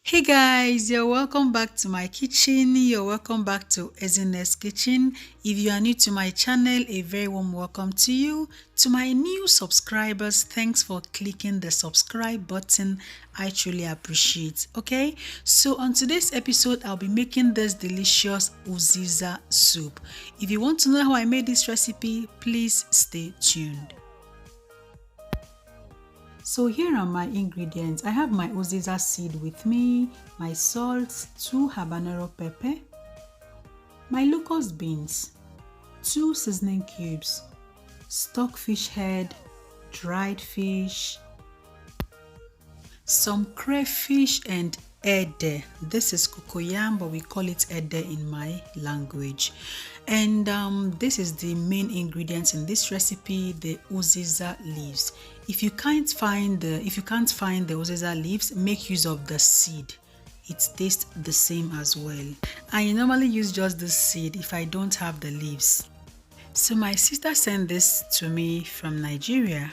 Hey guys, you're welcome back to my kitchen. You're welcome back to Ezine's kitchen. If you are new to my channel, a very warm welcome to you. To my new subscribers, thanks for clicking the subscribe button. I truly appreciate. Okay, so on today's episode, I'll be making this delicious Uziza soup. If you want to know how I made this recipe, please stay tuned. So here are my ingredients. I have my Uziza seed with me, my salt, 2 habanero pepper, my locust beans, 2 seasoning cubes, stockfish head, dried fish, some crayfish and ede. This is cocoyam, but we call it ede in my language. And this is the main ingredients in this recipe, the Uziza leaves. If you can't find the Uziza leaves, make use of the seed. It tastes the same as well. I normally use just the seed if I don't have the leaves. So my sister sent this to me from Nigeria.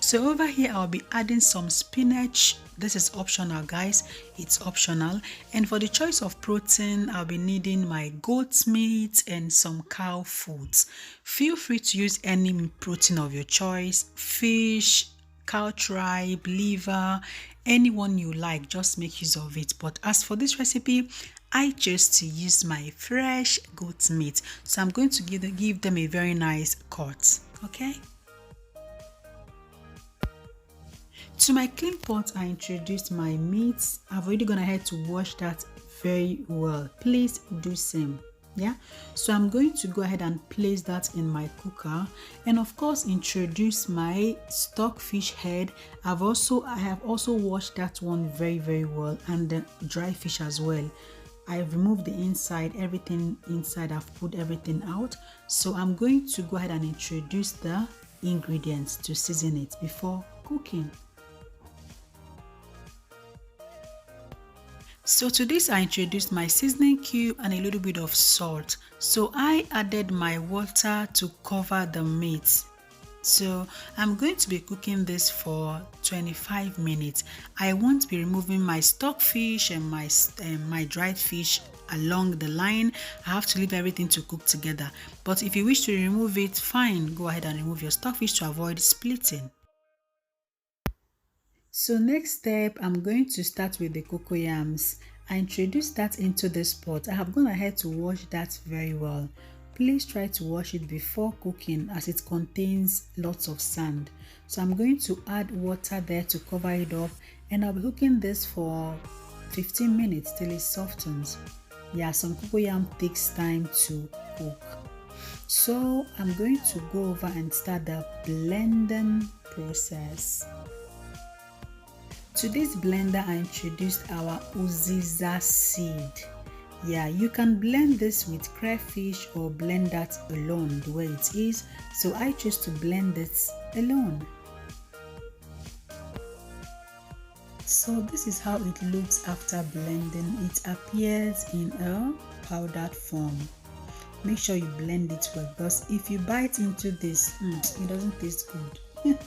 So over here I'll be adding some spinach. This is optional guys, it's optional. And for the choice of protein, I'll be needing my goat meat and some cow foods. Feel free to use any protein of your choice, fish, cow tripe, liver, anyone you like, just make use of it. But as for this recipe, I chose to use my fresh goat meat. So I'm going to give them a very nice cut, okay? To my clean pot, I introduced my meat. I've already gone ahead to wash that very well. Please do same. Yeah, so I'm going to go ahead and place that in my cooker, and of course introduce my stockfish head. I have also washed that one very well, and the dry fish as well. I've removed the inside, everything inside, I've put everything out. So I'm going to go ahead and introduce the ingredients to season it before cooking. So to this I introduced my seasoning cube and a little bit of salt. So I added my water to cover the meat. So I'm going to be cooking this for 25 minutes. I won't be removing my stockfish and my dried fish along the line. I have to leave everything to cook together. But if you wish to remove it, fine, go ahead and remove your stockfish to avoid splitting. So next step, I'm going to start with the cocoyams. I introduced that into this pot. I have gone ahead to wash that very well. Please try to wash it before cooking as it contains lots of sand. So I'm going to add water there to cover it up, and I'll be cooking this for 15 minutes till it softens. Yeah, some cocoyam takes time to cook. So I'm going to go over and start the blending process. To this blender, I introduced our Uziza seed. Yeah, you can blend this with crayfish or blend that alone the way it is. So I chose to blend this alone. So this is how it looks after blending. It appears in a powdered form. Make sure you blend it well, because if you bite into this, it doesn't taste good.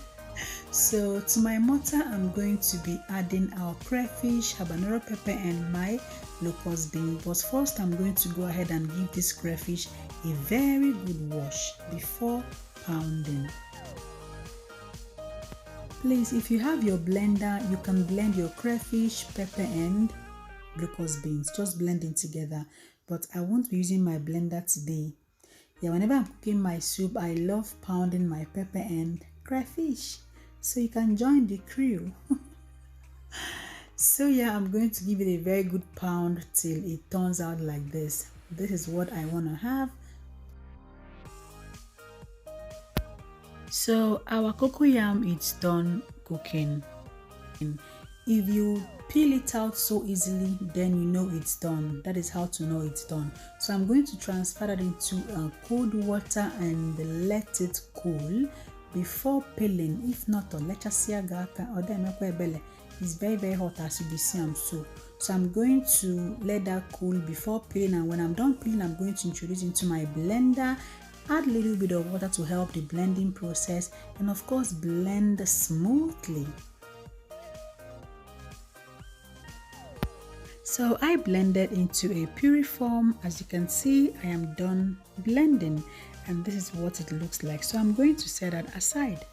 So to my mortar, I'm going to be adding our crayfish, habanero pepper, and my locust bean. But first, I'm going to go ahead and give this crayfish a very good wash before pounding. Please, if you have your blender, you can blend your crayfish, pepper, and locust beans. Just blend them together. But I won't be using my blender today. Yeah, whenever I'm cooking my soup, I love pounding my pepper and crayfish. So you can join the crew. So yeah, I'm going to give it a very good pound till it turns out like this. This is what I want to have. So our cocoyam is done cooking. If you peel it out so easily, then you know it's done. That is how to know it's done. So I'm going to transfer that into cold water and let it cool before peeling. If not, it's very hot as you see. So I'm going to let that cool before peeling, and when I'm done peeling, I'm going to introduce into my blender, add a little bit of water to help the blending process, and of course blend smoothly. So I blended into a puree form. As you can see, I am done blending and this is what it looks like. So I'm going to set that aside.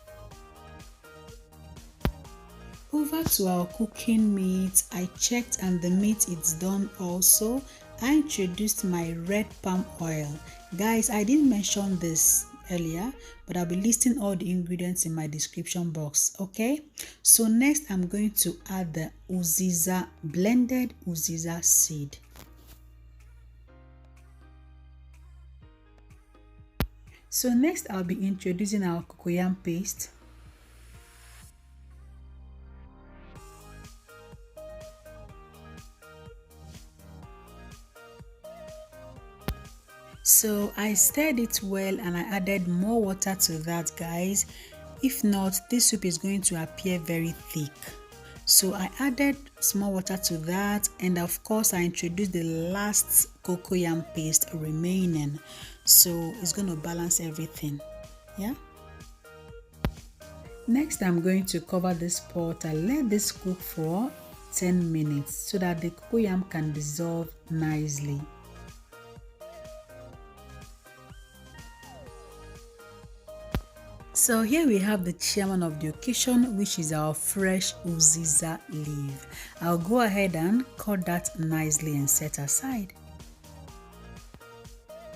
Over to our cooking meat. I checked and the meat is done also. I introduced my red palm oil. Guys, I didn't mention this earlier, but I'll be listing all the ingredients in my description box. Okay, so next I'm going to add the blended Uziza seed. So next I'll be introducing our cocoyam paste. So I stirred it well and I added more water to that, guys. If not, this soup is going to appear very thick. So I added small water to that, and of course I introduced the last cocoyam paste remaining. So it's going to balance everything. Yeah. Next I'm going to cover this pot and let this cook for 10 minutes so that the cocoyam can dissolve nicely. So here we have the chairman of the occasion, which is our fresh Uziza leaf. I'll go ahead and cut that nicely and set aside.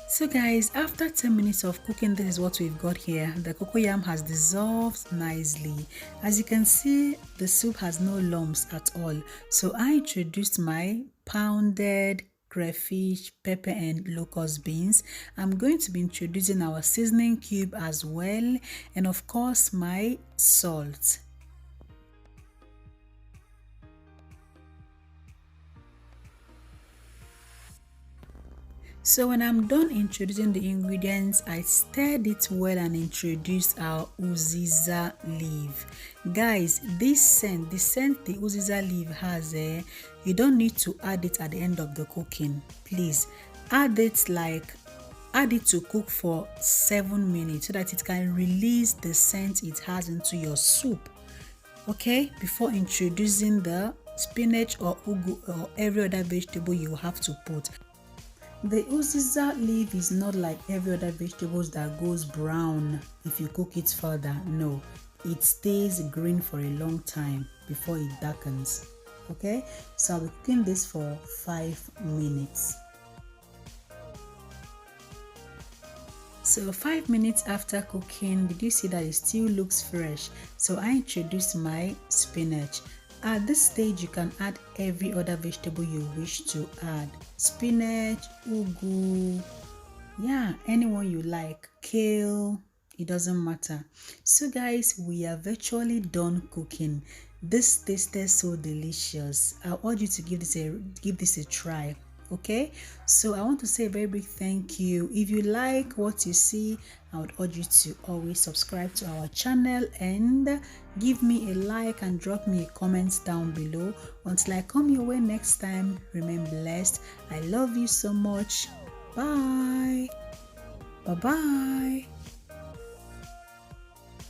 So guys, after 10 minutes of cooking, this is what we've got here. The cocoyam has dissolved nicely. As you can see, the soup has no lumps at all. So I introduced my pounded crayfish, pepper and locust beans. I'm going to be introducing our seasoning cube as well, and of course my salt. So when I'm done introducing the ingredients, I stirred it well and introduced our Uziza leaf. Guys, the scent the Uziza leaf has, you don't need to add it at the end of the cooking. Please add it to cook for 7 minutes so that it can release the scent it has into your soup. Okay, before introducing the spinach or ugu or every other vegetable you have to put. The Uziza leaf is not like every other vegetables that goes brown if you cook it further. No, it stays green for a long time before it darkens. Okay, so I'll be cooking this for 5 minutes. So 5 minutes after cooking, did you see that it still looks fresh? So I introduced my spinach. At this stage, you can add every other vegetable you wish to add. Spinach, ugu, yeah, anyone you like, kale, it doesn't matter. So guys, we are virtually done cooking. This tasted so delicious. I urge you to give this a try. Okay, so I want to say a very big thank you. If you like what you see, I would urge you to always subscribe to our channel and give me a like and drop me a comment down below. Until I come your way next time, remain blessed. I love you so much. Bye. Bye-bye.